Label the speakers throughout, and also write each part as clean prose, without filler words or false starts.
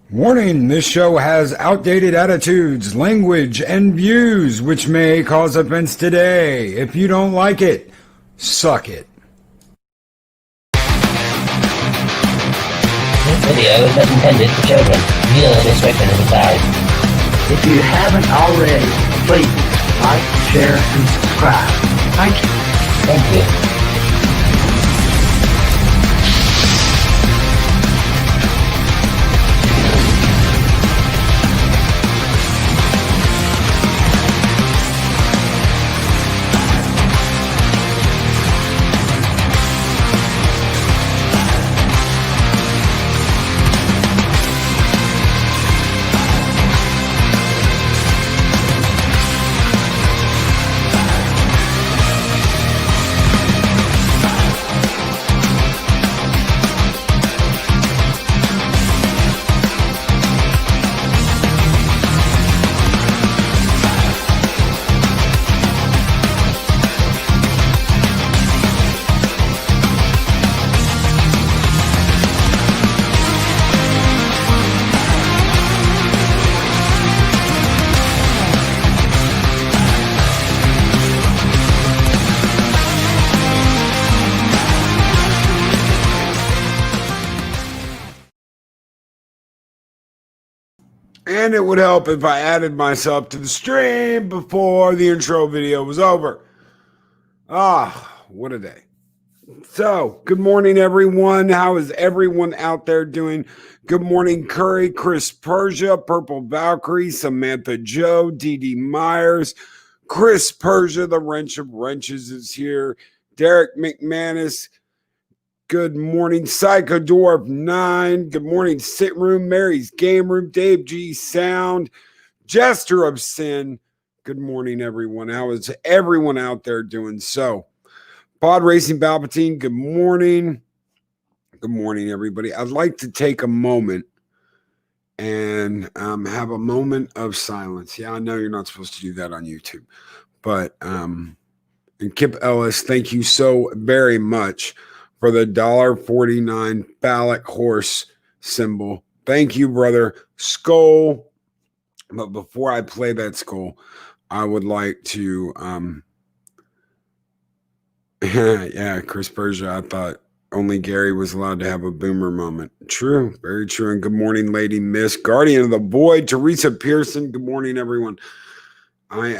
Speaker 1: Warning, this show has outdated attitudes, language, and views which may cause offense today. If you don't like it, suck it.
Speaker 2: This video is not intended for children. Viewer discretion is advised.
Speaker 3: If you haven't already, please like, share, and subscribe. Thank you.
Speaker 2: Thank you.
Speaker 1: And it would help if I added myself to the stream before the intro video was over. What a day. So, good morning, everyone. How is everyone out there doing? Good morning, Curry, Chris Persia, Purple Valkyrie, Samantha Joe, Dee Myers, Chris Persia, the Wrench of Wrenches is here, Derek McManus. Good morning, Psycho Dwarf 9. Good morning, Sit Room, Mary's Game Room, Dave G Sound, Jester of Sin. Good morning, everyone. How is everyone out there doing? So, Pod Racing Palpatine, good morning. Good morning, everybody. I'd like to take a moment and have a moment of silence. Yeah, I know you're not supposed to do that on YouTube, but and Kip Ellis, thank you so very much for the $1.49 phallic horse symbol. Thank you, brother. Skull. But before I play that skull, I would like to yeah, Chris Persia, I thought only Gary was allowed to have a boomer moment. True, very true. And good morning, Lady Myst, Guardian of the Void, Teresa Pearson. Good morning, everyone. I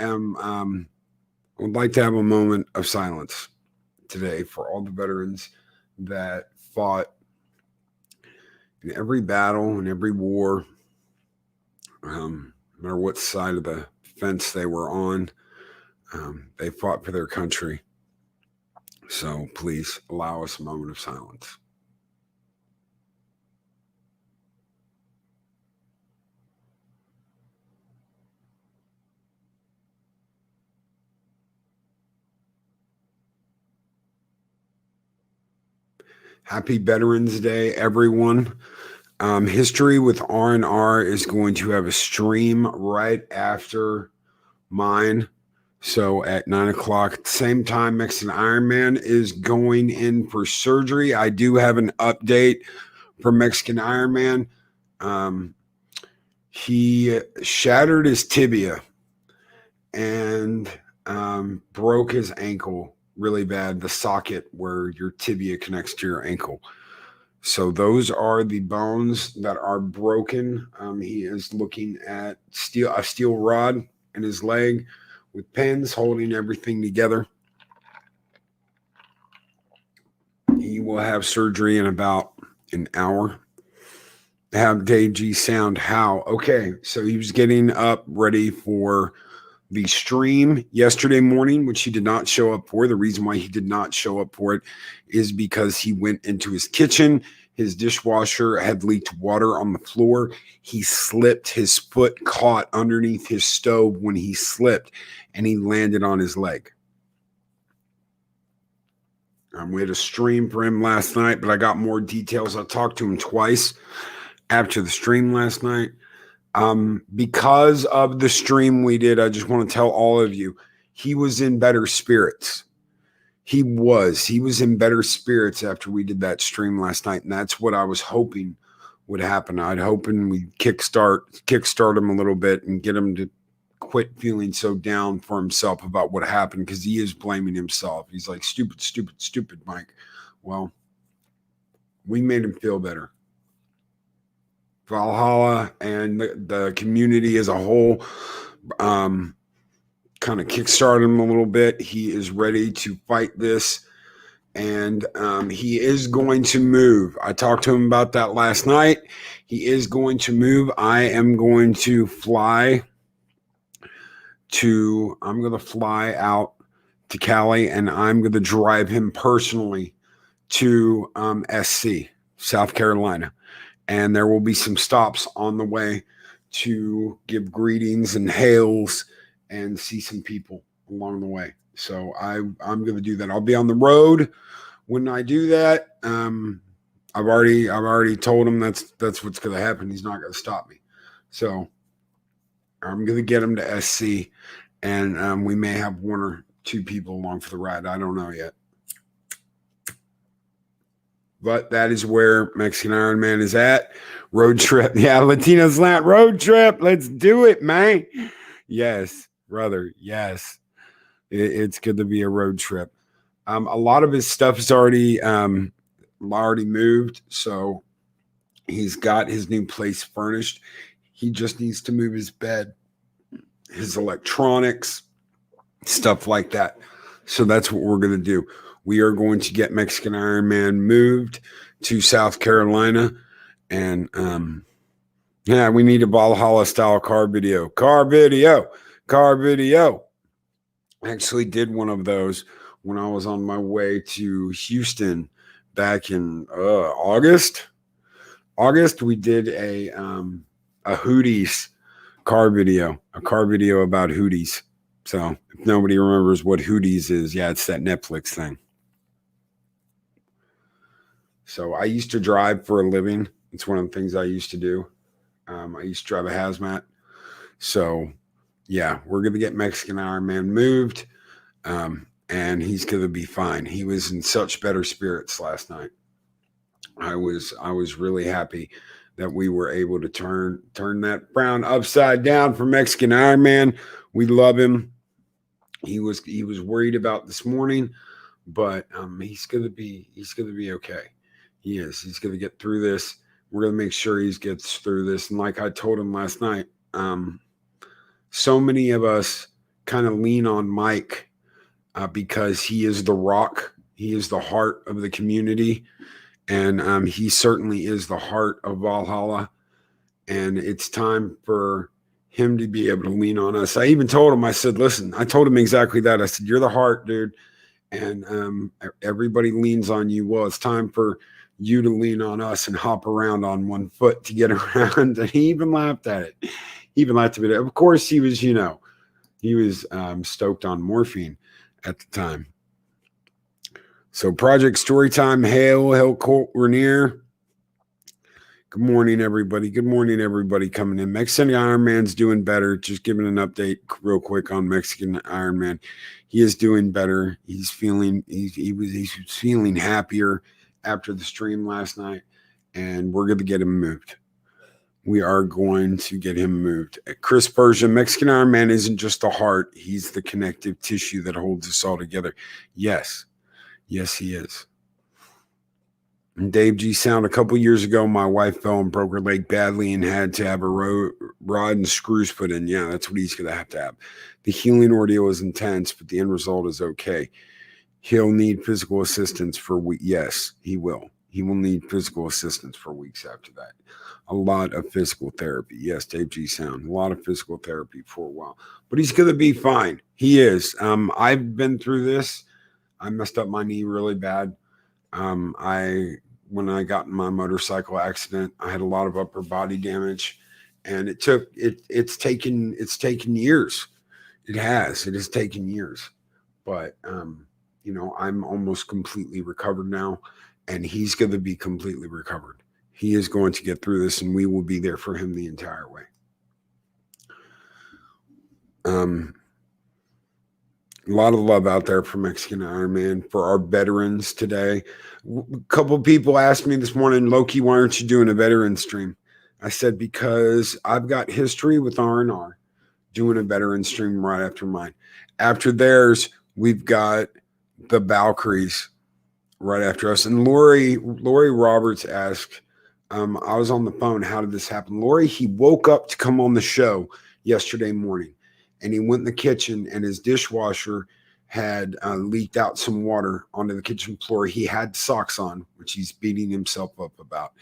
Speaker 1: would like to have a moment of silence today for all the veterans that fought in every battle and every war, no matter what side of the fence they were on. They fought for their country. So please allow us a moment of silence. Happy Veterans Day, everyone. History with R&R is going to have a stream right after mine. So at 9 o'clock, at the same time, Mexican Ironman is going in for surgery. I do have an update for Mexican Ironman. He shattered his tibia and broke his ankle really bad, the socket where your tibia connects to your ankle. So those are the bones that are broken. He is looking at a steel rod in his leg with pins holding everything together. He will have surgery in about an hour. Have Dave G Sound how? Okay, so he was getting up ready for the stream yesterday morning, which he did not show up for. The reason why he did not show up for it is because he went into his kitchen. His dishwasher had leaked water on the floor. He slipped. His foot caught underneath his stove when he slipped, and he landed on his leg. We had a stream for him last night, but I got more details. I talked to him twice after the stream last night. Because of the stream we did, I just want to tell all of you, he was in better spirits. He was in better spirits after we did that stream last night. And that's what I was hoping would happen. I'd hoping we'd kickstart him a little bit and get him to quit feeling so down for himself about what happened, because he is blaming himself. He's like, stupid, Mike. Well, we made him feel better. Valhalla and the community as a whole kind of kickstarted him a little bit. He is ready to fight this, and he is going to move. I talked to him about that last night. He is going to move. I'm going to fly out to Cali, and I'm going to drive him personally to SC, South Carolina. And there will be some stops on the way to give greetings and hails and see some people along the way. So I'm going to do that. I'll be on the road when I do that. I've already told him that's what's going to happen. He's not going to stop me. So I'm going to get him to SC, and we may have one or two people along for the ride. I don't know yet. But that is where Mexican Ironman is at. Road trip. Yeah, Latino Slant road trip. Let's do it, man. Yes, brother. Yes. It's good to be a road trip. A lot of his stuff is already moved. So he's got his new place furnished. He just needs to move his bed, his electronics, stuff like that. So that's what we're going to do. We are going to get Mexican Ironman moved to South Carolina. And we need a Valhalla style car video. I actually did one of those when I was on my way to Houston back in August. We did a Hooties car video about Hooties. So if nobody remembers what Hooties is, yeah, it's that Netflix thing. So I used to drive for a living. It's one of the things I used to do. I used to drive a hazmat. So yeah, we're going to get Mexican Ironman moved. And he's going to be fine. He was in such better spirits last night. I was really happy that we were able to turn that frown upside down for Mexican Ironman. We love him. He was worried about this morning, but he's gonna be okay. He is. He's gonna get through this. We're gonna make sure he gets through this. And like I told him last night, so many of us kind of lean on Mike because he is the rock. He is the heart of the community. And he certainly is the heart of Valhalla. And it's time for him to be able to lean on us. I even told him, I said, listen, I told him exactly that. I said, you're the heart, dude. And everybody leans on you. Well, it's time for you to lean on us and hop around on one foot to get around. And he even laughed at it. He even laughed a bit. Of course, he was stoked on morphine at the time. So Project Storytime, hail Colt Rainier. Good morning, everybody. Good morning, everybody coming in. Mexican Ironman's doing better. Just giving an update real quick on Mexican Ironman. He is doing better. He was feeling happier after the stream last night, and we're going to get him moved. We are going to get him moved. Chris Persia, Mexican Ironman isn't just the heart. He's the connective tissue that holds us all together. Yes, he is. And Dave G. Sound, a couple years ago, my wife fell and broke her leg badly and had to have a rod and screws put in. Yeah, that's what he's going to have. The healing ordeal is intense, but the end result is okay. He'll need physical assistance for weeks. Yes, he will. He will need physical assistance for weeks after that. A lot of physical therapy. Yes, Dave G. Sound. A lot of physical therapy for a while. But he's going to be fine. He is. I've been through this. I messed up my knee really bad. When I got in my motorcycle accident, I had a lot of upper body damage, and it's taken years. It has taken years, but I'm almost completely recovered now, and he's going to be completely recovered. He is going to get through this, and we will be there for him the entire way. A lot of love out there for Mexican Ironman, for our veterans today. A couple of people asked me this morning, Loki, why aren't you doing a veteran stream? I said, because I've got history with R&R doing a veteran stream right after mine. After theirs, we've got the Valkyries right after us. And Lori Roberts asked, I was on the phone, how did this happen? Lori, he woke up to come on the show yesterday morning, and he went in the kitchen, and his dishwasher had leaked out some water onto the kitchen floor. He had socks on, which he's beating himself up about.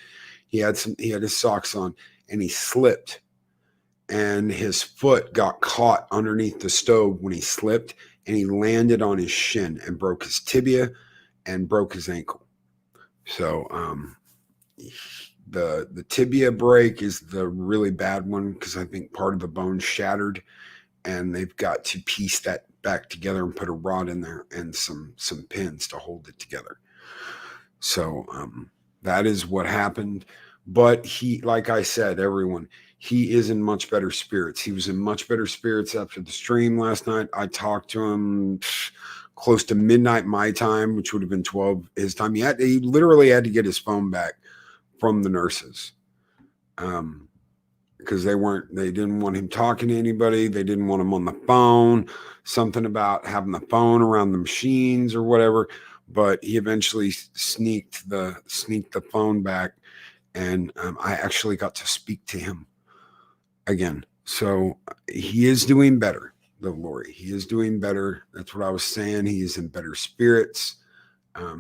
Speaker 1: He had his socks on, and he slipped, and his foot got caught underneath the stove when he slipped, and he landed on his shin and broke his tibia and broke his ankle. So the tibia break is the really bad one, because I think part of the bone shattered, and they've got to piece that back together and put a rod in there and some pins to hold it together. So that is what happened. But he, like I said, everyone, he is in much better spirits. He was in much better spirits after the stream last night. I talked to him close to midnight my time, which would have been 12 his time. He literally had to get his phone back from the nurses, because they didn't want him talking to anybody. They didn't want him on the phone, something about having the phone around the machines or whatever. But he eventually sneaked the phone back, and I actually got to speak to him again. So he is doing better, the Lori. He is doing better. That's what I was saying. He is in better spirits.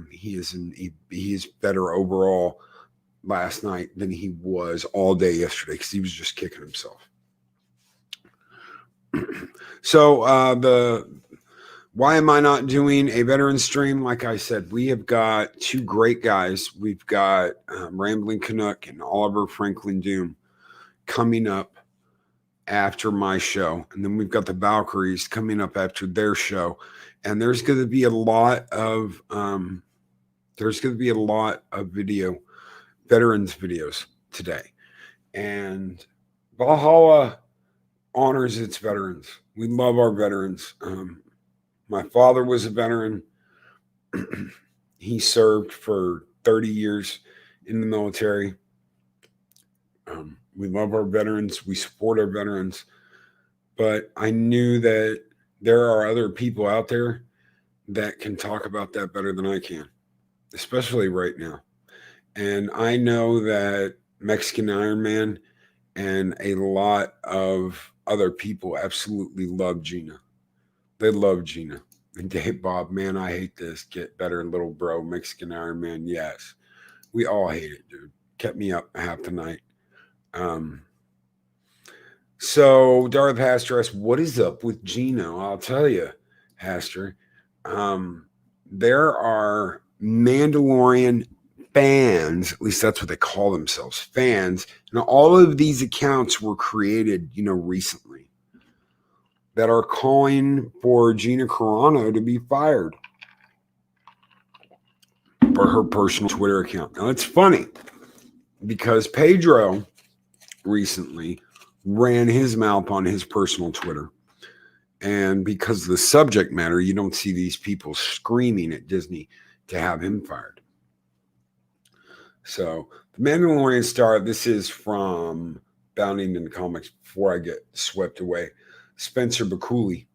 Speaker 1: He is better overall last night than he was all day yesterday, because he was just kicking himself. So why am I not doing a veteran stream? Like I said, we have got two great guys. We've got Rambling Canuck and Oliver Franklin Doom coming up after my show, and then we've got the Valkyries coming up after their show. And there's going to be a lot of veterans videos today, and Valhalla honors its veterans. We love our veterans. My father was a veteran. He served for 30 years in the military. We love our veterans. We support our veterans. But I knew that there are other people out there that can talk about that better than I can, especially right now. And I know that Mexican Ironman and a lot of other people absolutely love Gina. They love Gina. And Dave Bob, man, I hate this. Get better, little bro. Mexican Ironman, yes. We all hate it, dude. Kept me up half the night. So Darth Haster asks, what is up with Gina? I'll tell you, Haster. There are Mandalorian fans, at least that's what they call themselves, fans. And all of these accounts were created, recently, that are calling for Gina Carano to be fired for her personal Twitter account. Now, it's funny because Pedro recently ran his mouth on his personal Twitter. And because of the subject matter, you don't see these people screaming at Disney to have him fired. So, the Mandalorian star, this is from Bounding in the Comics before I get swept away. Spencer Bakuli.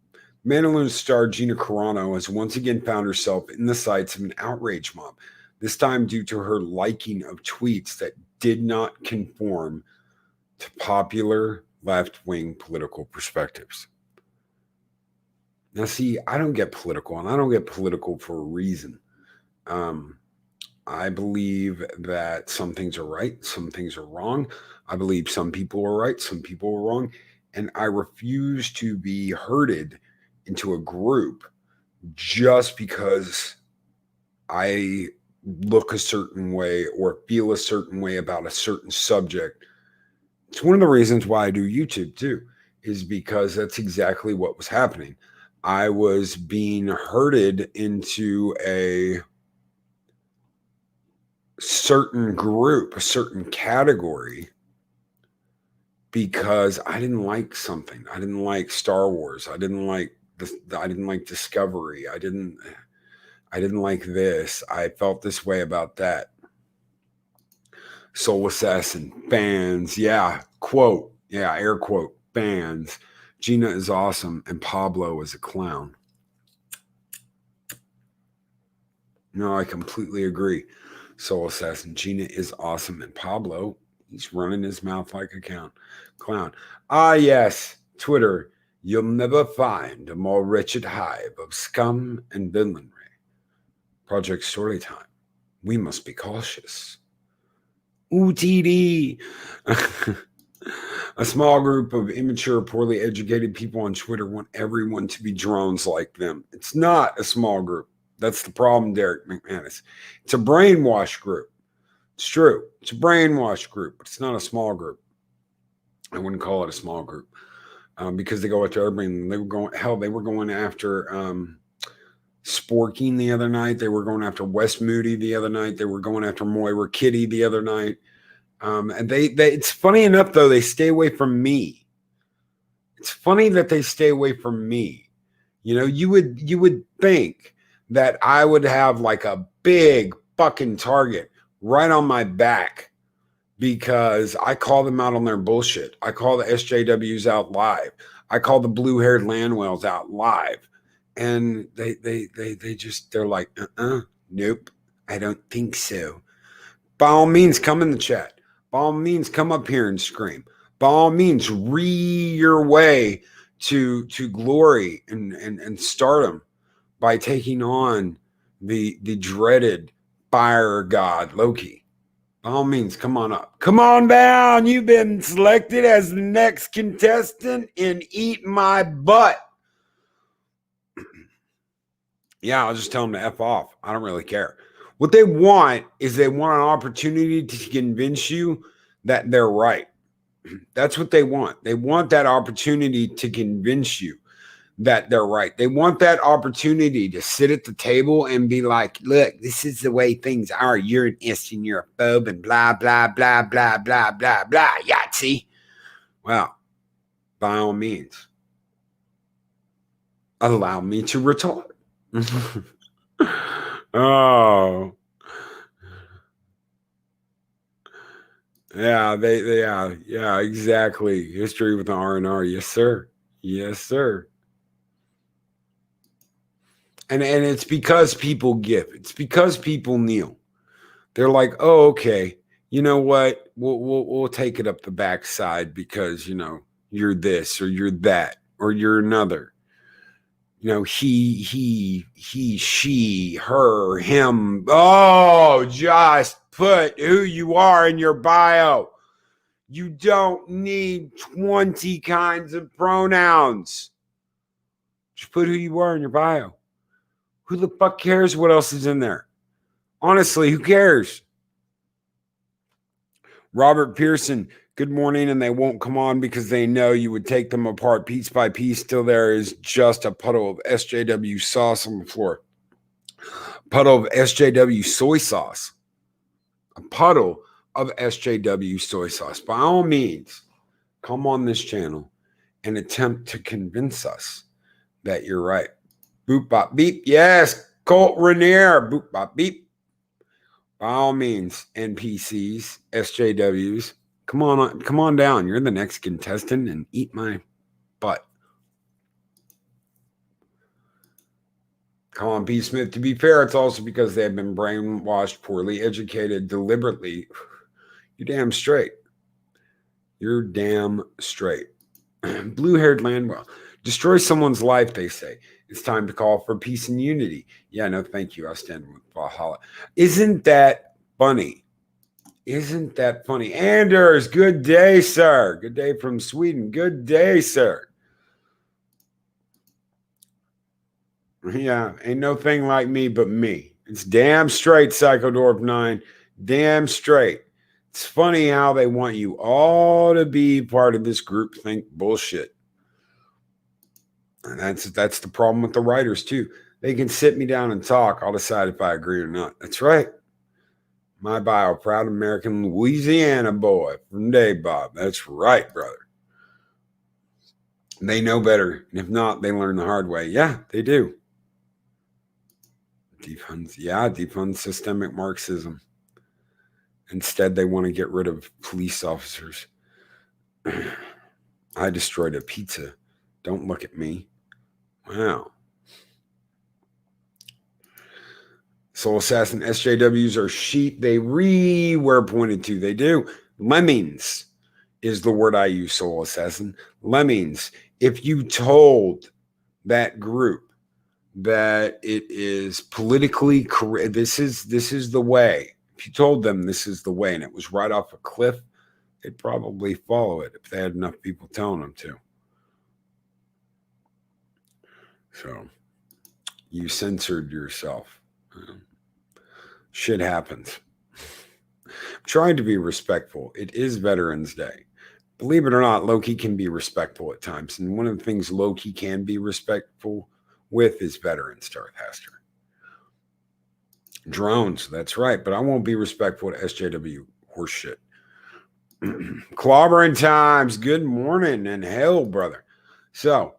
Speaker 1: Mandalorian star Gina Carano has once again found herself in the sights of an outrage mob, this time due to her liking of tweets that did not conform to popular left-wing political perspectives. Now, see, I don't get political, and I don't get political for a reason. I believe that some things are right, some things are wrong. I believe some people are right, some people are wrong. And I refuse to be herded into a group just because I look a certain way or feel a certain way about a certain subject. It's one of the reasons why I do YouTube too, is because that's exactly what was happening. I was being herded into a certain group, a certain category, because I didn't like something. I didn't like Star Wars. I didn't like I didn't like Discovery. I didn't like this. I felt this way about that. Soul Assassin, fans. Yeah, quote. Yeah, air quote, fans. Gina is awesome and Pablo is a clown. No, I completely agree. Soul Assassin, Gina is awesome and Pablo, he's running his mouth like a clown. Ah, yes, Twitter. You'll never find a more wretched hive of scum and villainy. Project Storytime. We must be cautious. Ooh, TD. A small group of immature, poorly educated people on Twitter want everyone to be drones like them. It's not a small group. That's the problem, Derek McManus. It's a brainwash group. It's true. It's a brainwash group, but it's not a small group. I wouldn't call it a small group because they go after everybody. They were going after Sporking the other night. They were going after West Moody the other night. They were going after Moira Kitty the other night. And they it's funny enough, though, they stay away from me. It's funny that they stay away from me. You know, you would think that I would have like a big fucking target right on my back because I call them out on their bullshit. I call the SJWs out live. I call the blue-haired Landwells out live. And they're like, nope, I don't think so. By all means, come in the chat. By all means, come up here and scream. By all means, your way to glory and stardom by taking on the dreaded fire god Loki. By all means, come on up. Come on down. You've been selected as the next contestant in Eat My Butt. Yeah, I'll just tell them to F off. I don't really care. What they want is they want an opportunity to convince you that they're right. That's what they want. They want that opportunity to convince you that they're right. They want that opportunity to sit at the table and be like, look, this is the way things are. You're an ist and you're a phobe and blah, blah, blah, blah, blah, blah, blah, Yahtzee. Well, by all means, allow me to retort. Oh. Yeah, yeah, exactly. History with the R&R. Yes, sir. Yes, sir. And it's because people give. It's because people kneel. They're like, oh, okay. You know what? We'll take it up the backside because, you know, you're this or you're that or you're another. You know, he, she, her, him. Oh, just put who you are in your bio. You don't need 20 kinds of pronouns. Just put who you are in your bio. Who the fuck cares what else is in there? Honestly, who cares? Robert Pearson, good morning, and they won't come on because they know you would take them apart piece by piece till there is just a puddle of SJW sauce on the floor. Puddle of SJW soy sauce. A puddle of SJW soy sauce. By all means, come on this channel and attempt to convince us that you're right. Boop, bop, beep. Yes, Colt Rainier. Boop, bop, beep. By all means, NPCs, SJWs, come on down. You're the next contestant and eat my butt. Come on, P. Smith. To be fair, it's also because they have been brainwashed, poorly educated, deliberately. You're damn straight. You're damn straight. Blue-haired Landwell. Destroy someone's life, they say. It's time to call for peace and unity. Yeah, no, thank you. I stand with Valhalla. Isn't that funny? Isn't that funny? Anders, good day, sir. Good day from Sweden. Good day, sir. Yeah, ain't no thing like me but me. It's damn straight, Psychodorp 9. Damn straight. It's funny how they want you all to be part of this groupthink bullshit. And that's the problem with the writers, too. They can sit me down and talk. I'll decide if I agree or not. That's right. My bio, proud American Louisiana boy from Dave Bob. That's right, brother. They know better. And if not, they learn the hard way. Yeah, they do. Defund systemic Marxism. Instead, they want to get rid of police officers. I destroyed a pizza. Don't look at me. Wow. Soul Assassin SJWs are sheep. They were pointed to. They do. Lemmings is the word I use, Soul Assassin. Lemmings. If you told that group that it is politically correct, this is the way. If you told them this is the way and it was right off a cliff, they'd probably follow it if they had enough people telling them to. So you censored yourself. Shit happens. I'm trying to be respectful. It is Veterans Day. Believe it or not, Loki can be respectful at times. And one of the things Loki can be respectful with is Veterans, Darth Haster. Drones, that's right. But I won't be respectful to SJW horseshit. Clobbering times. Good morning and hell, brother. So,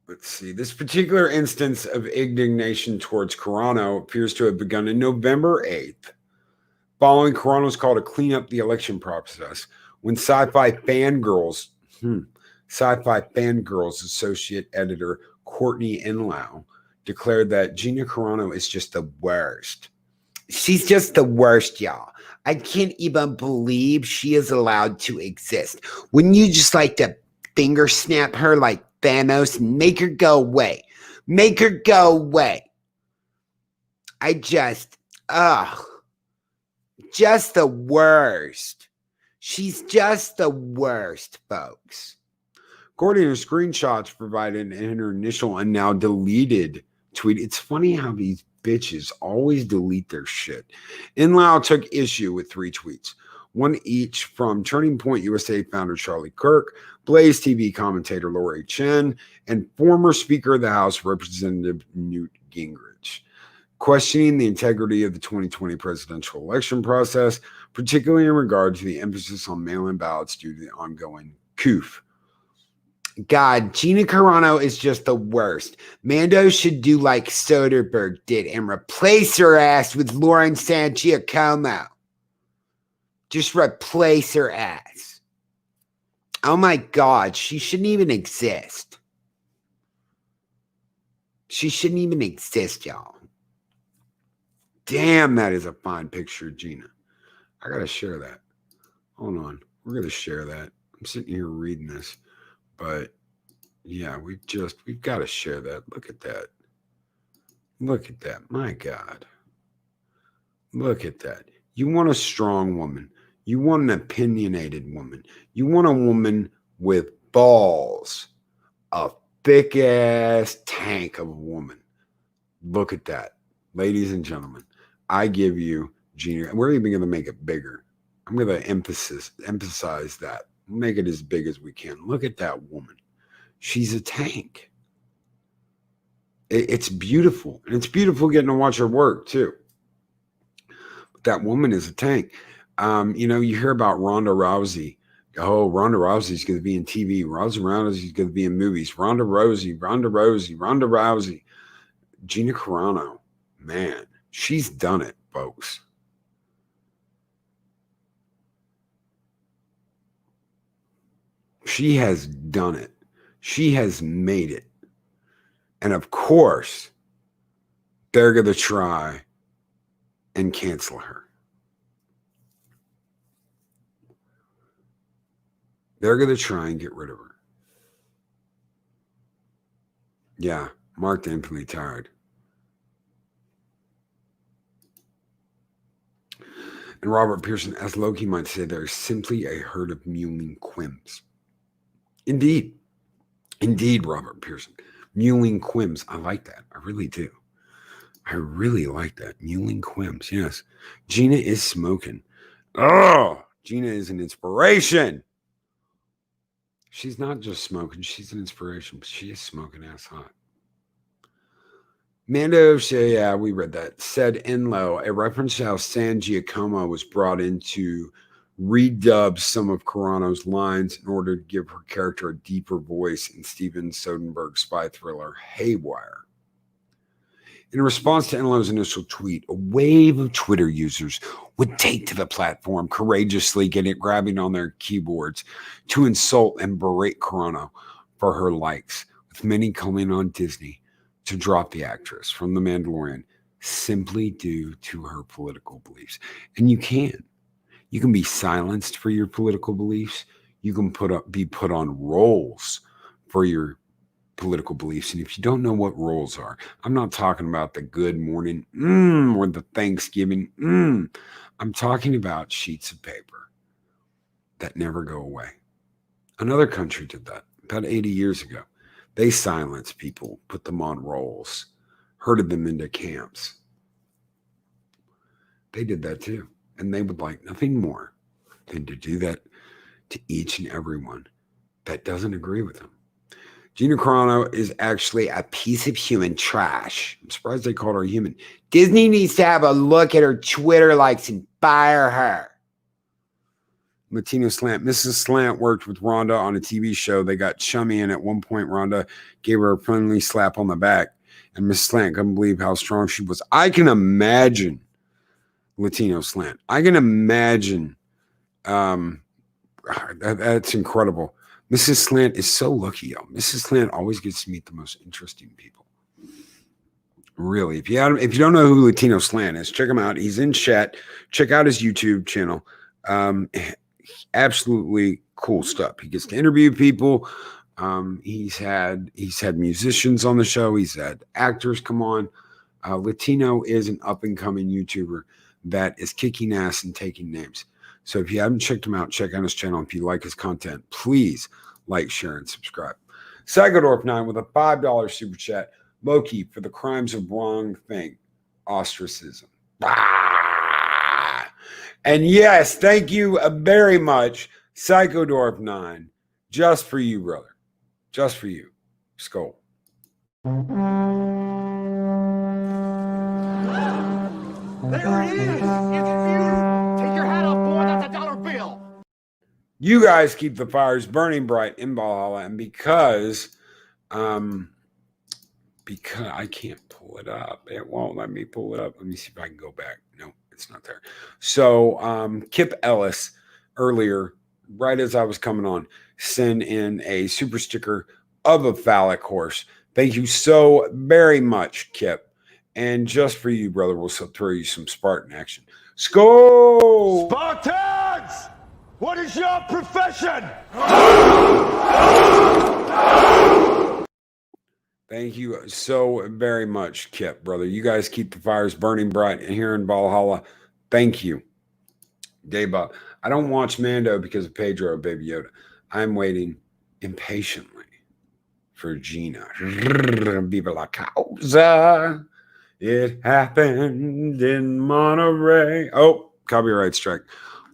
Speaker 1: let's see. This particular instance of indignation towards Carano appears to have begun in November 8th, following Carano's call to clean up the election process, when Sci-Fi Fangirls associate editor Courtney Enlow declared that Gina Carano is just the worst. She's just the worst, y'all. I can't even believe she is allowed to exist. Wouldn't you just like to finger snap her like Thanos and make her go away? Make her go away. Just the worst. She's just the worst, folks. According to screenshots provided in her initial and now deleted tweet, it's funny how these bitches always delete their shit. Enlow took issue with 3 tweets, one each from Turning Point USA founder Charlie Kirk, Blaze TV commentator Lori Chen, and former Speaker of the House Representative Newt Gingrich, questioning the integrity of the 2020 presidential election process, particularly in regard to the emphasis on mail-in ballots due to the ongoing coup. God, Gina Carano is just the worst. Mando should do like Soderbergh did and replace her ass with Lauren Sangiacomo. Just replace her ass. Oh my God, she shouldn't even exist. She shouldn't even exist, y'all. Damn, that is a fine picture, Gina. I gotta share that. Hold on. We're gonna share that. I'm sitting here reading this. But yeah, we've got to share that. Look at that. Look at that. My God. Look at that. You want a strong woman. You want an opinionated woman. You want a woman with balls. A thick ass tank of a woman. Look at that. Ladies and gentlemen, I give you Gina. We're even going to make it bigger. I'm going to emphasize that. Make it as big as we can. Look at that woman. She's a tank. It's beautiful. And it's beautiful getting to watch her work too. But that woman is a tank. You hear about Ronda Rousey. Oh, Ronda Rousey's going to be in TV. Ronda Rousey's going to be in movies. Ronda Rousey. Gina Carano. Man, she's done it, folks. She has done it. She has made it. And of course, they're going to try and cancel her. They're going to try and get rid of her. Yeah, Mark Anthony tired. And Robert Pearson, as Loki might say, there is simply a herd of mewing quims. Indeed. Indeed, Robert Pearson. Mewing quims. I like that. I really do. I really like that. Mewing quims. Yes. Gina is smoking. Oh, Gina is an inspiration. She's not just smoking. She's an inspiration. But she is smoking ass hot. Mando, yeah, we read that. Said Enlow, a reference to how San Giacomo was brought into redubbed some of Carano's lines in order to give her character a deeper voice in Steven Soderbergh's spy thriller Haywire. In response to Enlo's initial tweet, a wave of Twitter users would take to the platform, courageously grabbing on their keyboards to insult and berate Carano for her likes, with many calling on Disney to drop the actress from The Mandalorian simply due to her political beliefs. And you can. You can be silenced for your political beliefs. You can be put on rolls for your political beliefs. And if you don't know what rolls are, I'm not talking about the good morning or the Thanksgiving. I'm talking about sheets of paper that never go away. Another country did that about 80 years ago. They silenced people, put them on rolls, herded them into camps. They did that too. And they would like nothing more than to do that to each and everyone that doesn't agree with them. Gina Carano is actually a piece of human trash. I'm surprised they called her human. Disney needs to have a look at her Twitter likes and fire her. Latino Slant. Mrs. Slant worked with Rhonda on a TV show. They got chummy, and at one point, Rhonda gave her a friendly slap on the back. And Mrs. Slant couldn't believe how strong she was. I can imagine Latino Slant. I can imagine. That's incredible. Mrs. Slant is so lucky, y'all. Mrs. Slant always gets to meet the most interesting people. Really. If you don't know who Latino Slant is, check him out. He's in chat. Check out his YouTube channel. Absolutely cool stuff. He gets to interview people. He's had musicians on the show. He's had actors come on. Latino is an up-and-coming YouTuber that is kicking ass and taking names. So if you haven't checked him out, check out his channel. If you like his content, please like, share, and subscribe. Psychodorf9 with a $5 super chat. Loki for the crimes of wrong thing. Ostracism. And yes, thank you very much, Psychodorf9. Just for you, brother. Just for you. Skull.
Speaker 4: There it is! Take your hat off, boy. That's a dollar bill.
Speaker 1: You guys keep the fires burning bright in Valhalla, and because I can't pull it up, it won't let me pull it up. Let me see if I can go back. No, it's not there. So Kip Ellis earlier, right as I was coming on, sent in a super sticker of a phallic horse. Thank you so very much, Kip. And just for you, brother, we'll throw you some Spartan action. Skull!
Speaker 4: Spartans! What is your profession?
Speaker 1: Thank you so very much, Kip, brother. You guys keep the fires burning bright here in Valhalla. Thank you. Daybob. I don't watch Mando because of Pedro or Baby Yoda. I'm waiting impatiently for Gina. Viva la causa. It happened in Monterey. Oh, copyright strike.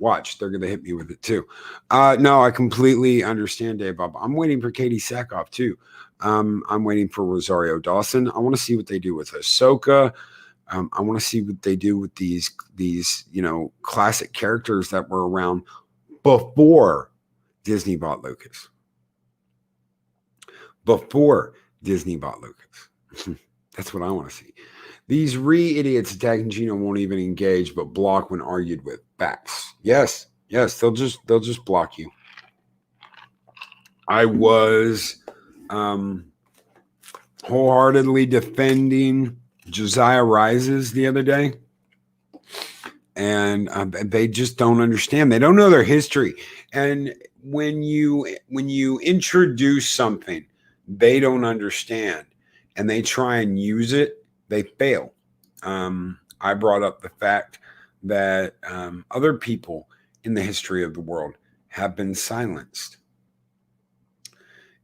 Speaker 1: Watch, they're going to hit me with it too. No, I completely understand, Dave Bob. I'm waiting for Katie Sackhoff too. I'm waiting for Rosario Dawson. I want to see what they do with Ahsoka. I want to see what they do with these classic characters that were around before Disney bought Lucas. Before Disney bought Lucas. That's what I want to see. These idiots attacking Gina won't even engage, but block when argued with. Facts. Yes, they'll just block you. I was wholeheartedly defending Josiah Rises the other day, and they just don't understand. They don't know their history, and when you introduce something they don't understand and they try and use it, they fail. I brought up the fact that other people in the history of the world have been silenced.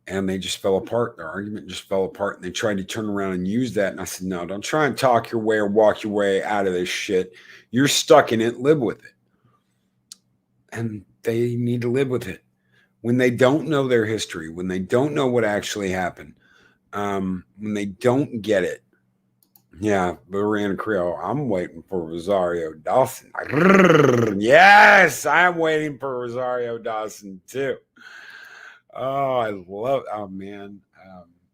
Speaker 1: And they just fell apart. Their argument just fell apart. And they tried to turn around and use that. And I said, no, don't try and talk your way or walk your way out of this shit. You're stuck in it. Live with it. And they need to live with it. When they don't know their history, when they don't know what actually happened, when they don't get it, Yeah, Mariana Creole. I'm waiting for Rosario Dawson. Yes, I'm waiting for Rosario Dawson too. Oh, I love. Oh man,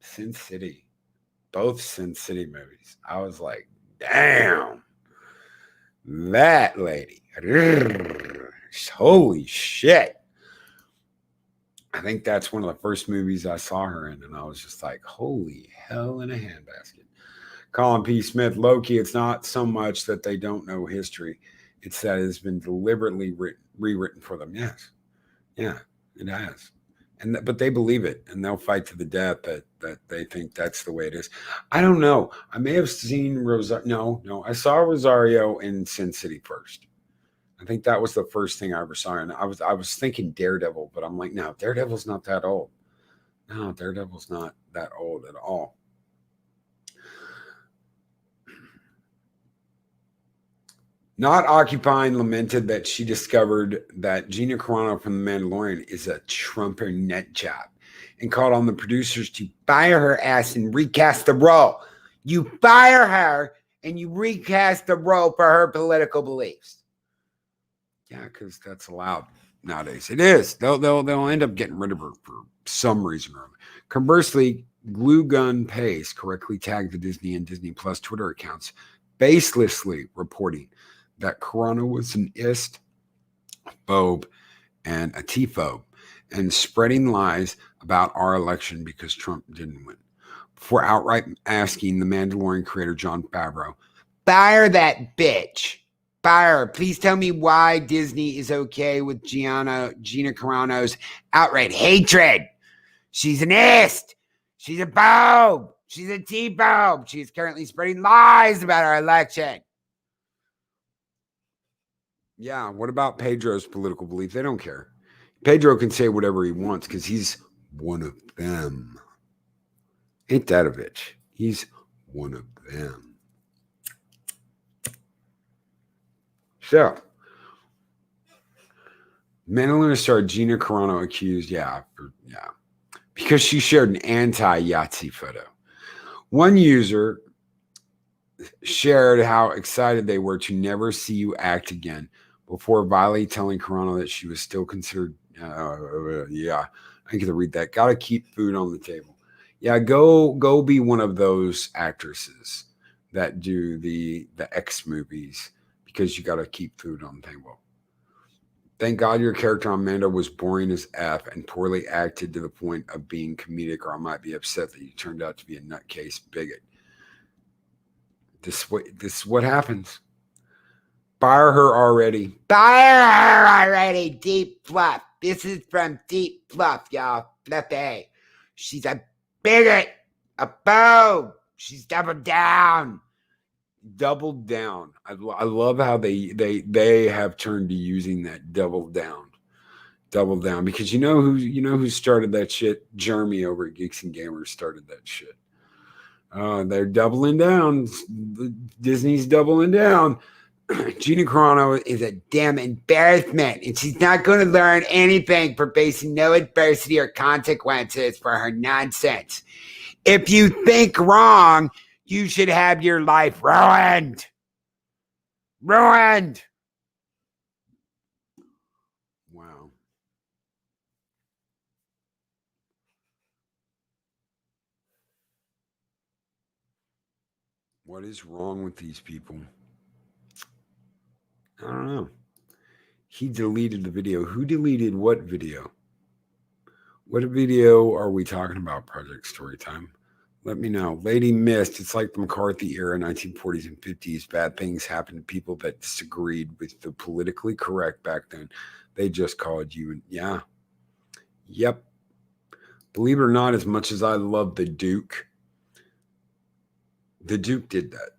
Speaker 1: Sin City. Both Sin City movies. I was like, damn, that lady. Holy shit. I think that's one of the first movies I saw her in, and I was just like, holy hell in a handbasket. Colin P. Smith, Loki, it's not so much that they don't know history, it's that it's been deliberately rewritten for them. Yes. Yeah, it has. But they believe it, and they'll fight to the death that they think that's the way it is. I don't know. I may have seen Rosario. No, I saw Rosario in Sin City first. I think that was the first thing I ever saw, and I was thinking Daredevil, but I'm like, no, Daredevil's not that old. No, Daredevil's not that old at all. Not Occupying lamented that she discovered that Gina Carano from The Mandalorian is a Trumper nut job and called on the producers to fire her ass and recast the role. You fire her and you recast the role for her political beliefs. Yeah, because that's allowed nowadays. It is. They'll end up getting rid of her for some reason or other. Conversely, Glue Gun Pace correctly tagged the Disney and Disney Plus Twitter accounts, baselessly reporting that Carano was an ist, phobe, and a T-phobe, and spreading lies about our election because Trump didn't win, before outright asking the Mandalorian creator Jon Favreau, fire that bitch. Fire her. Please tell me why Disney is okay with Gina Carano's outright hatred. She's an ist. She's a phobe. She's a T-phobe. She's currently spreading lies about our election. Yeah, what about Pedro's political belief? They don't care. Pedro can say whatever he wants because he's one of them. Ain't that a bitch? He's one of them. So, Mandalorian star Gina Carano accused, because she shared an anti-Yahtzee photo. One user shared how excited they were to never see you act again before vilely telling Carano that she was still considered, I get to read that. Got to keep food on the table. Yeah, go be one of those actresses that do the X movies because you got to keep food on the table. Thank God your character on Mando was boring as F and poorly acted to the point of being comedic, or I might be upset that you turned out to be a nutcase bigot. This is what happens. Fire her already. Fire her already. Deep Fluff. This is from Deep Fluff, y'all. Fluffy. She's a bigot. A phobe. She's doubled down. Doubled down. I love how they have turned to using that double down because you know who started that shit. Jeremy over at Geeks and Gamers started that shit. They're doubling down. Disney's doubling down. Gina Carano is a damn embarrassment, and she's not going to learn anything for facing no adversity or consequences for her nonsense. If you think wrong, you should have your life ruined. Ruined. Wow. What is wrong with these people? I don't know. He deleted the video. Who deleted what video? What video are we talking about, Project Storytime? Let me know. Lady Myst, it's like the McCarthy era, 1940s and 50s. Bad things happened to people that disagreed with the politically correct back then. They just called you. Yeah. Yep. Believe it or not, as much as I love the Duke did that.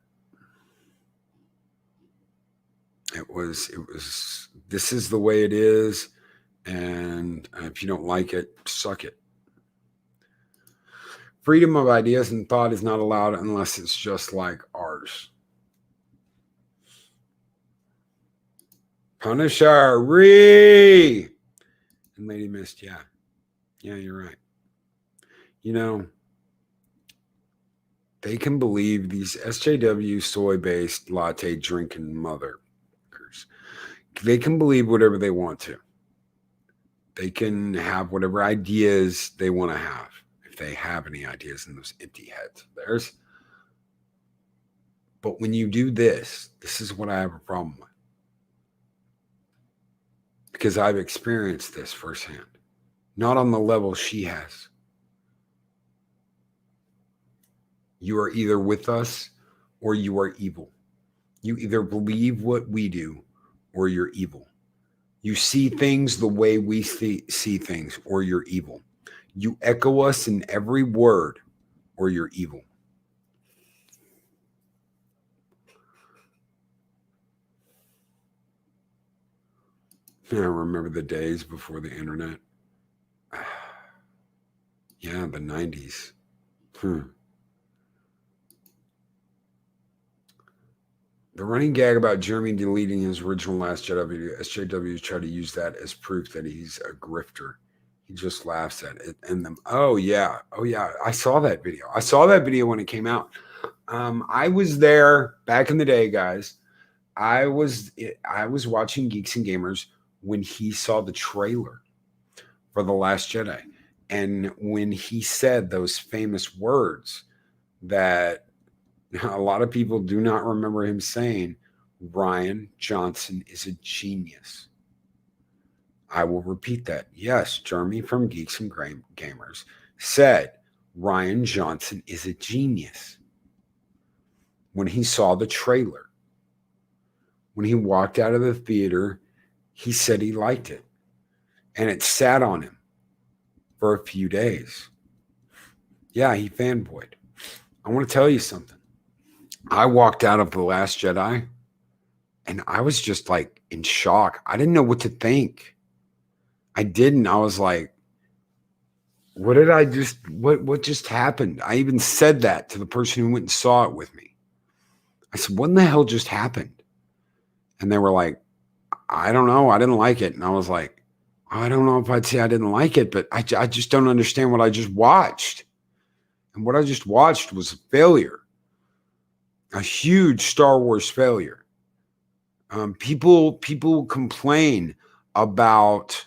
Speaker 1: It was, this is the way it is. And if you don't like it, suck it. Freedom of ideas and thought is not allowed unless it's just like ours. Punisher, Ree! And Lady Myst, yeah. Yeah, you're right. You know, they can believe these SJW soy-based latte drinking motherfuckers. They can believe whatever they want to. They can have whatever ideas they want to have, if they have any ideas in those empty heads of theirs. But when you do this is what I have a problem with. Because I've experienced this firsthand. Not on the level she has. You are either with us or you are evil. You either believe what we do or you're evil. You see things the way we see things or you're evil. You echo us in every word or you're evil. I remember the days before the internet. Yeah, the 90s. The running gag about Jeremy deleting his original Last Jedi video, SJWs try to use that as proof that he's a grifter. He just laughs at it. And them, oh yeah. I saw that video. I saw that video when it came out. I was there back in the day, guys. I was watching Geeks and Gamers when he saw the trailer for The Last Jedi. And when he said those famous words that a lot of people do not remember him saying, Rian Johnson is a genius. I will repeat that. Yes, Jeremy from Geeks and Gamers said Rian Johnson is a genius when he saw the trailer. When he walked out of the theater, he said he liked it. And it sat on him for a few days. Yeah, he fanboyed. I want to tell you something. I walked out of The Last Jedi and I was just like in shock. I didn't know what to think. I didn't. I was like, what just happened? I even said that to the person who went and saw it with me. I said, what in the hell just happened? And they were like, I don't know. I didn't like it. And I was like, I don't know if I'd say I didn't like it, but I just don't understand what I just watched. And what I just watched was a failure. A huge Star Wars failure. People complain about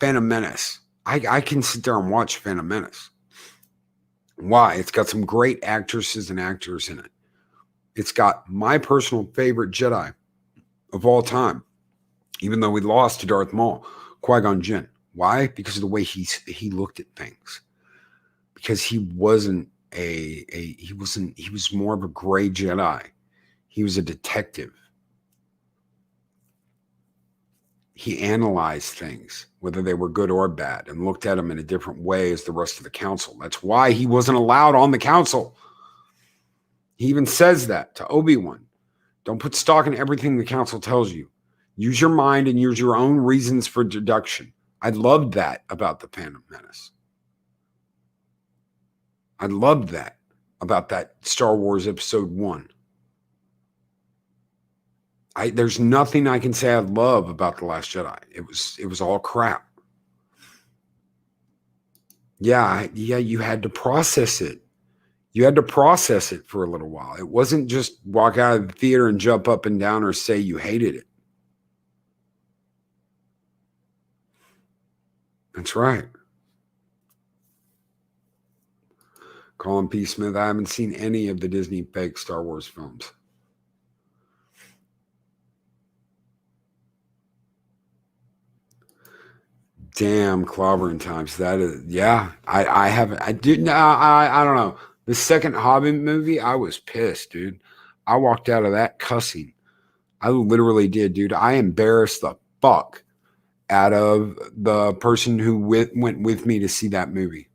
Speaker 1: Phantom Menace. I can sit there and watch Phantom Menace. Why? It's got some great actresses and actors in it. It's got my personal favorite Jedi of all time, even though we lost to Darth Maul, Qui-Gon Jinn. Why? Because of the way he looked at things. Because he wasn't he was more of a gray Jedi. He was a detective. He analyzed things, whether they were good or bad, and looked at them in a different way as the rest of the council. That's why he wasn't allowed on the council. He even says that to Obi-Wan. Don't put stock in everything the council tells you. Use your mind and use your own reasons for deduction. I loved that about the Phantom Menace. I loved that about that Star Wars Episode 1. There's nothing I can say I love about The Last Jedi. It was all crap. Yeah, you had to process it. You had to process it for a little while. It wasn't just walk out of the theater and jump up and down or say you hated it. That's right. Colin P. Smith, I haven't seen any of the Disney fake Star Wars films. Damn, clobbering times. That is, yeah. I haven't. I didn't. I don't know. The second Hobbit movie, I was pissed, dude. I walked out of that cussing. I literally did, dude. I embarrassed the fuck out of the person who went with me to see that movie.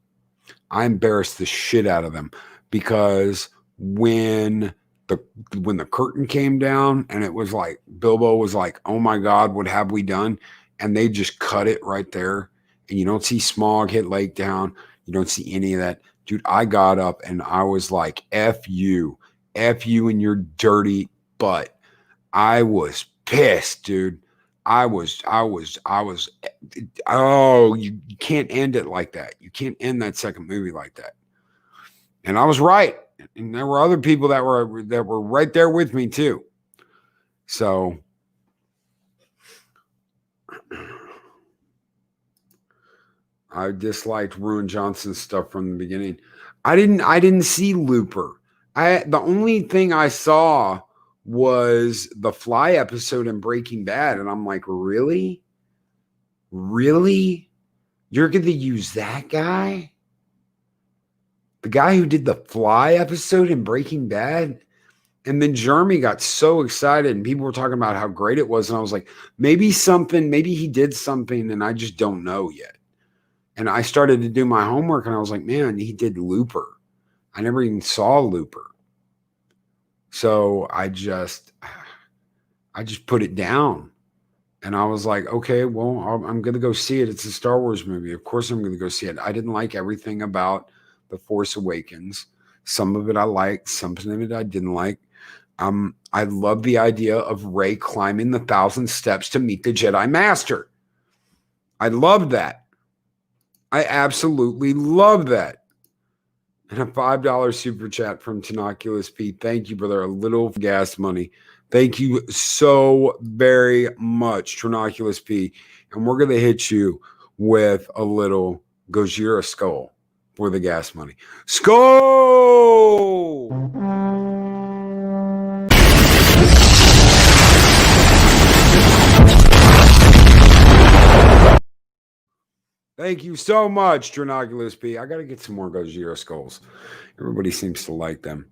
Speaker 1: I embarrassed the shit out of them because when the curtain came down and it was like Bilbo was like, "Oh my God, what have we done?" And they just cut it right there, and you don't see Smaug hit Lake down. You don't see any of that, dude. I got up and I was like, "F you and your dirty butt." I was pissed, dude. I was. Oh, you can't end it like that. You can't end that second movie like that. And I was right. And there were other people that were right there with me too. So I disliked Ruin Johnson's stuff from the beginning. I didn't see Looper. The only thing I saw was the Fly episode in Breaking Bad, and I'm like, really? Really? You're going to use that guy? The guy who did the Fly episode in Breaking Bad? And then Jeremy got so excited and people were talking about how great it was. And I was like, maybe he did something and I just don't know yet. And I started to do my homework and I was like, man, he did Looper. I never even saw Looper. So I just put it down. And I was like, okay, well, I'm going to go see it. It's a Star Wars movie. Of course I'm going to go see it. I didn't like everything about The Force Awakens. Some of it I liked. Some of it I didn't like. I love the idea of Rey climbing the 1,000 steps to meet the Jedi Master. I love that. I absolutely love that. And a $5 super chat from Tanoculus P. Thank you, brother. A little gas money. Thank you so very much, Trinoculus P. And we're going to hit you with a little Gojira skull for the gas money. Skull! Thank you so much, Trinoculus P. I got to get some more Gojira skulls. Everybody seems to like them.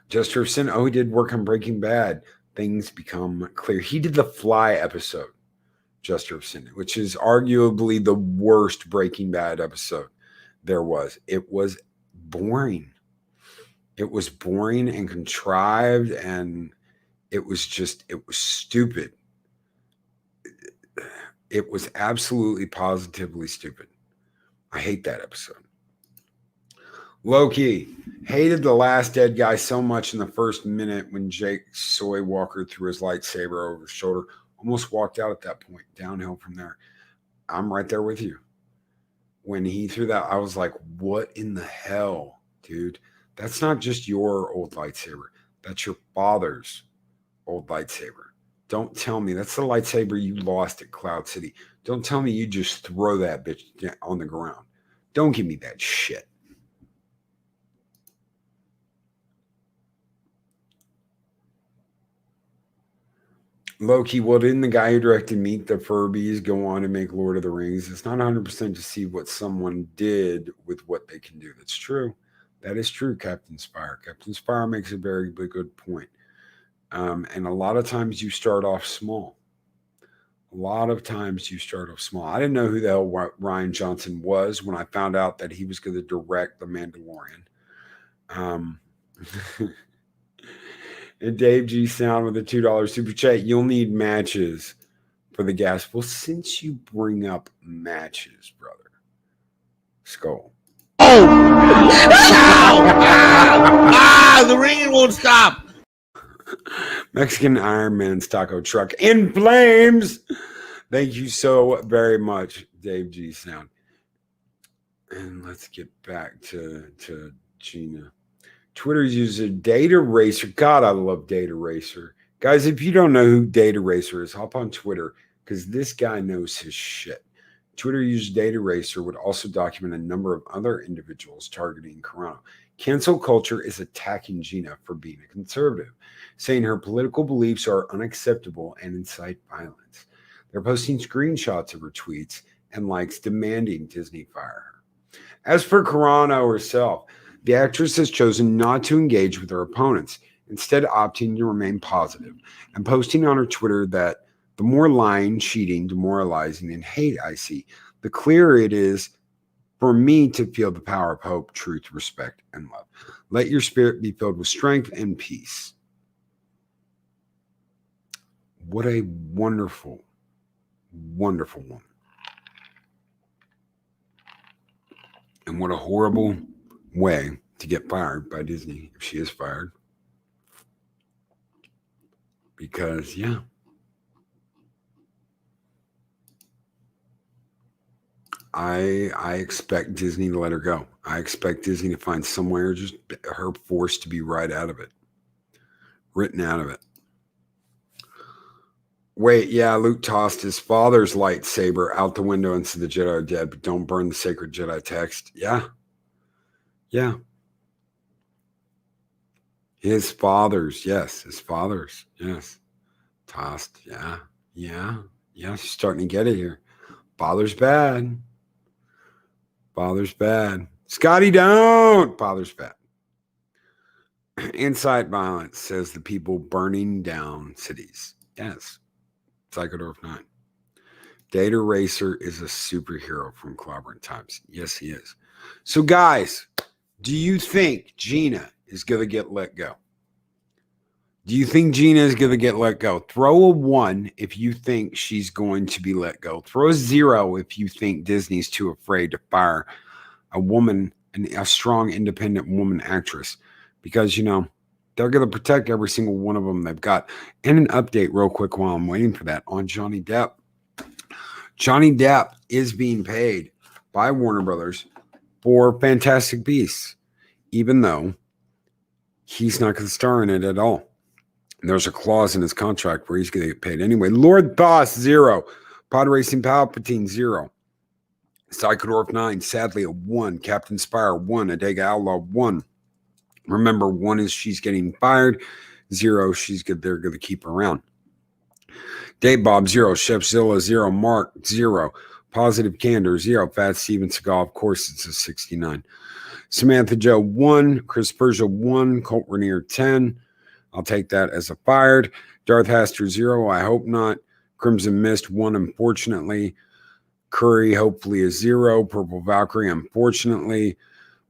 Speaker 1: Jester of Sin. Oh, he did work on Breaking Bad. Things become clear. He did the Fly episode, Jester of Sin, which is arguably the worst Breaking Bad episode there was. It was boring. It was boring and contrived, and it was stupid. It was absolutely positively stupid. I hate that episode. Loki hated the last dead guy so much in the first minute when Jake Soy Walker threw his lightsaber over his shoulder. Almost walked out at that point, downhill from there. I'm right there with you. When he threw that, I was like, what in the hell, dude? That's not just your old lightsaber. That's your father's old lightsaber. Don't tell me that's the lightsaber you lost at Cloud City. Don't tell me you just throw that bitch on the ground. Don't give me that shit. Loki, well, didn't the guy who directed Meet the Furbies go on to make Lord of the Rings? It's not 100% to see what someone did with what they can do. That's true. That is true, Captain Spire. Captain Spire makes a very good point. And a lot of times you start off small. I didn't know who the hell Rian Johnson was when I found out that he was going to direct The Mandalorian. And Dave G Sound with a $2 super chat. You'll need matches for the gas. Well, since you bring up matches, brother, Skull.
Speaker 5: The ringing won't stop.
Speaker 1: Mexican Ironman's taco truck in flames. Thank you so very much, Dave G Sound. And let's get back to Gina. Twitter user Data Racer. God, I love Data Racer. Guys, if you don't know who Data Racer is, hop on Twitter because this guy knows his shit. Twitter user Data Racer would also document a number of other individuals targeting Carano. Cancel culture is attacking Gina for being a conservative, saying her political beliefs are unacceptable and incite violence. They're posting screenshots of her tweets and likes demanding Disney fire her. As for Carano herself, the actress has chosen not to engage with her opponents, instead opting to remain positive and posting on her Twitter that the more lying, cheating, demoralizing, and hate I see, the clearer it is for me to feel the power of hope, truth, respect, and love. Let your spirit be filled with strength and peace. What a wonderful, wonderful woman. And what a horrible way to get fired by Disney if she is fired. Because, I expect Disney to let her go. I expect Disney to find somewhere, just her forced to be written out of it. Wait, yeah, Luke tossed his father's lightsaber out the window and said the Jedi are dead, but don't burn the sacred Jedi text. Yeah. His father's, yes. Tossed, yeah. She's starting to get it here. Father's bad. Scotty, don't. Father's bad. Incite violence, says the people burning down cities. Yes. Psychodorf 9. Data Racer is a superhero from Clobbering Times. Yes, he is. So, guys, do you think Gina is going to get let go? Throw a 1 if you think she's going to be let go. Throw a 0 if you think Disney's too afraid to fire a woman, a strong, independent woman actress. Because, they're going to protect every single one of them they've got. And an update real quick while I'm waiting for that on Johnny Depp. Johnny Depp is being paid by Warner Brothers for Fantastic Beasts, even though he's not going to star in it at all. There's a clause in his contract where he's going to get paid anyway. Lord Thoth, 0. Pod Racing Palpatine, 0. Psychodorf 9, sadly, a 1. Captain Spire, 1. Adega Outlaw, 1. Remember, 1 is she's getting fired. 0, they're going to keep her around. Dave Bob, 0. Chefzilla, 0. Mark, 0. Positive Candor, 0. Fat Steven Seagal, of course, it's a 69. Samantha Joe, 1. Chris Persia, 1. Colt Rainier, 10. I'll take that as a fired. Darth Haster, 0. I hope not. Crimson Mist, 1, unfortunately. Curry, hopefully, a 0. Purple Valkyrie, unfortunately,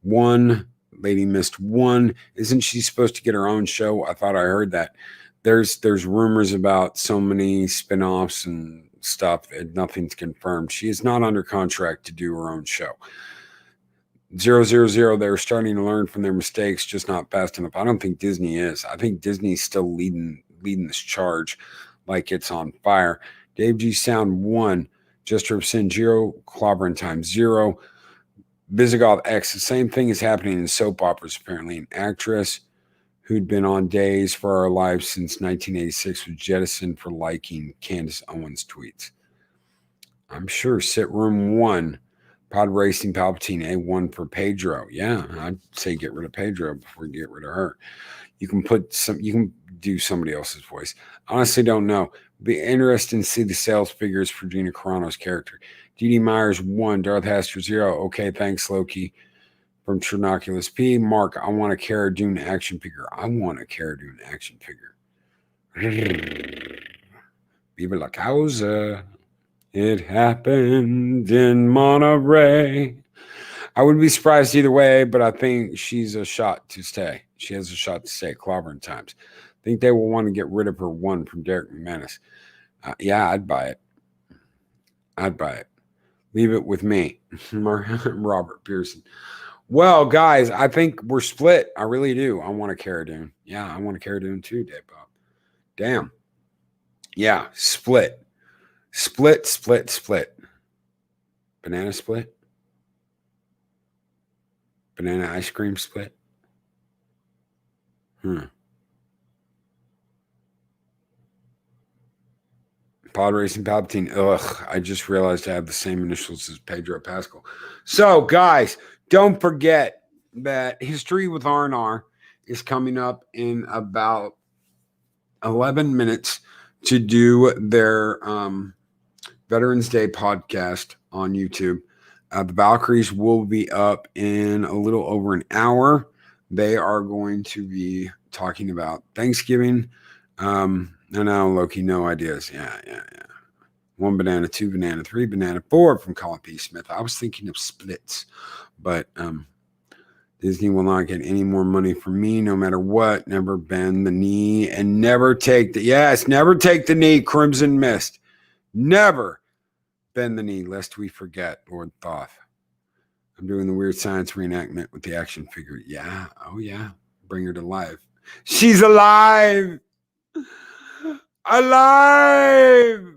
Speaker 1: 1. Lady Mist, 1. Isn't she supposed to get her own show? I thought I heard that. There's rumors about so many spinoffs and stuff, and nothing's confirmed. She is not under contract to do her own show. 000, they're starting to learn from their mistakes, just not fast enough. I don't think Disney is. I think Disney's still leading this charge like it's on fire. Dave G Sound, 1. Jester of Sin, 0. Clobbering Time, 0. Visigoth X, the same thing is happening in soap operas, apparently. An actress who'd been on Days for Our Lives since 1986 was jettisoned for liking Candace Owens' tweets. I'm sure Sit Room 1, Pod Racing Palpatine, A1 for Pedro. Yeah, I'd say get rid of Pedro before you get rid of her. You can do somebody else's voice. Honestly, don't know. Be interesting to see the sales figures for Gina Carano's character. D.D. Myers, 1. Darth Haster, 0. Okay, thanks, Loki. From Trinoculus P. Mark, I want a Cara Dune action figure. Viva la causa. It happened in Monterey. I wouldn't be surprised either way, but I think she's a shot to stay. She has a shot to stay at Clobbering Times. I think they will want to get rid of her 1 from Derek McManus. Yeah, I'd buy it. Leave it with me, Robert Pearson. Well, guys, I think we're split. I really do. I want a Cara Dune. Yeah, I want a Cara Dune too, Dave Bob. Damn. Yeah, split. Banana split? Banana ice cream split? Pod Racing Palpatine. Ugh, I just realized I have the same initials as Pedro Pascal. So, guys, don't forget that History with R&R is coming up in about 11 minutes to do their Veterans Day podcast on YouTube. The Valkyries will be up in a little over an hour. They are going to be talking about Thanksgiving. No, Loki, no ideas. Yeah. 1 banana, 2 banana, 3 banana, 4 from Colin P. Smith. I was thinking of splits, but Disney will not get any more money from me no matter what. Never bend the knee and never take the knee, Crimson Mist. Never bend the knee, lest we forget, Lord Thoth. I'm doing the weird science reenactment with the action figure. Yeah. Oh, yeah. Bring her to life. She's alive. Alive.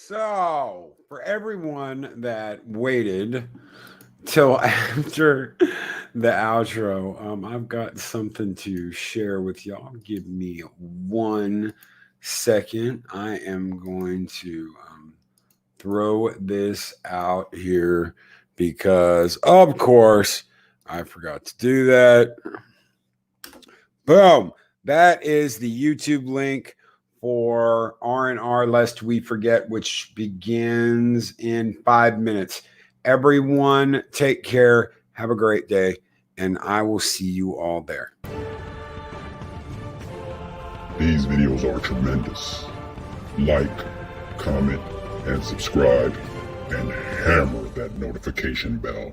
Speaker 1: So, for everyone that waited till after the outro, I've got something to share with y'all. Give me 1 second. I am going to throw this out here because, of course, I forgot to do that. Boom. That is the YouTube link for R&R Lest We Forget, which begins in 5 minutes. Everyone, take care. Have a great day, and I will see you all there.
Speaker 5: These videos are tremendous. Like, comment, and subscribe, and hammer that notification bell.